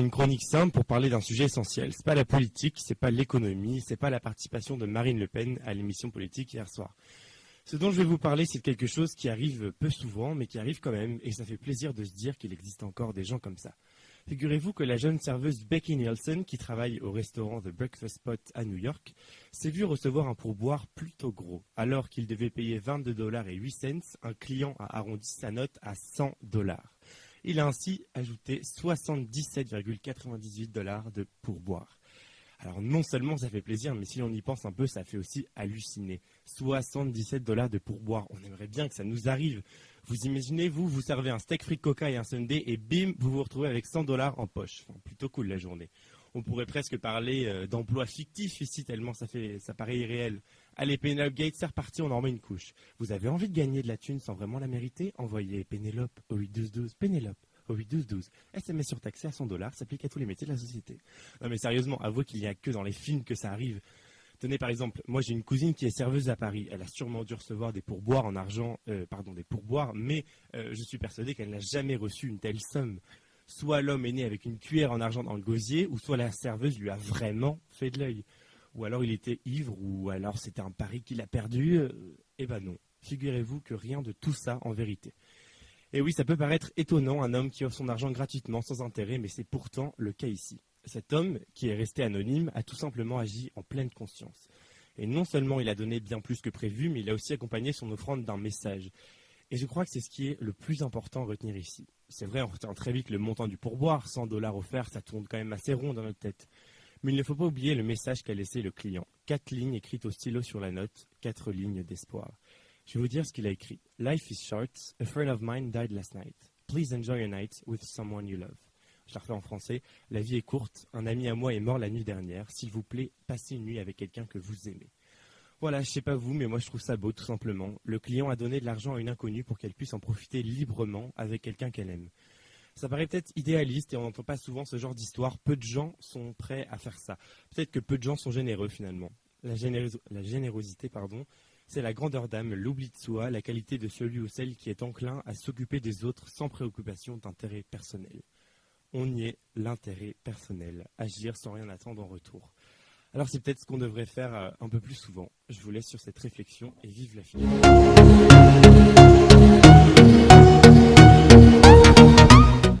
une chronique simple pour parler d'un sujet essentiel. C'est pas la politique, c'est pas l'économie, c'est pas la participation de Marine Le Pen à l'émission politique hier soir. Ce dont je vais vous parler, c'est quelque chose qui arrive peu souvent, mais qui arrive quand même, et ça fait plaisir de se dire qu'il existe encore des gens comme ça. Figurez-vous que la jeune serveuse Becky Nielsen, qui travaille au restaurant The Breakfast Spot à New York, s'est vue recevoir un pourboire plutôt gros. Alors qu'il devait payer 22,08 $, un client a arrondi sa note à 100 $. Il a ainsi ajouté 77,98 $ de pourboire. Alors non seulement ça fait plaisir, mais si on y pense un peu, ça fait aussi halluciner. 77 $ de pourboire, on aimerait bien que ça nous arrive. Vous imaginez, vous servez un steak frites coca et un sundae et bim, vous vous retrouvez avec 100 $ en poche. Enfin, plutôt cool la journée. On pourrait presque parler d'emploi fictif ici, tellement ça paraît irréel. Allez, Penelope Gates, c'est reparti, on en remet une couche. Vous avez envie de gagner de la thune sans vraiment la mériter? Envoyez Pénélope au 81212, Pénélope au 81212. SMS surtaxé à 100 $, s'applique à tous les métiers de la société. Non mais sérieusement, avouez qu'il n'y a que dans les films que ça arrive. Tenez par exemple, moi j'ai une cousine qui est serveuse à Paris. Elle a sûrement dû recevoir des pourboires en argent, des pourboires, mais je suis persuadé qu'elle n'a jamais reçu une telle somme. Soit l'homme est né avec une cuillère en argent dans le gosier, ou soit la serveuse lui a vraiment fait de l'œil. Ou alors il était ivre, ou alors c'était un pari qu'il a perdu. Eh ben non, figurez-vous que rien de tout ça en vérité. Et oui, ça peut paraître étonnant, un homme qui offre son argent gratuitement, sans intérêt, mais c'est pourtant le cas ici. Cet homme, qui est resté anonyme, a tout simplement agi en pleine conscience. Et non seulement il a donné bien plus que prévu, mais il a aussi accompagné son offrande d'un message. Et je crois que c'est ce qui est le plus important à retenir ici. C'est vrai, on retient très vite le montant du pourboire, 100 $ offerts, ça tourne quand même assez rond dans notre tête. Mais il ne faut pas oublier le message qu'a laissé le client. 4 lignes écrites au stylo sur la note, 4 lignes d'espoir. Je vais vous dire ce qu'il a écrit. Life is short. A friend of mine died last night. Please enjoy your night with someone you love. Je la refais en français. La vie est courte. Un ami à moi est mort la nuit dernière. S'il vous plaît, passez une nuit avec quelqu'un que vous aimez. Voilà, je sais pas vous, mais moi je trouve ça beau, tout simplement. Le client a donné de l'argent à une inconnue pour qu'elle puisse en profiter librement avec quelqu'un qu'elle aime. Ça paraît peut-être idéaliste et on n'entend pas souvent ce genre d'histoire. Peu de gens sont prêts à faire ça. Peut-être que peu de gens sont généreux finalement. La générosité, c'est la grandeur d'âme, l'oubli de soi, la qualité de celui ou celle qui est enclin à s'occuper des autres sans préoccupation d'intérêt personnel. On y est, l'intérêt personnel, agir sans rien attendre en retour. Alors c'est peut-être ce qu'on devrait faire un peu plus souvent. Je vous laisse sur cette réflexion et vive la philosophie.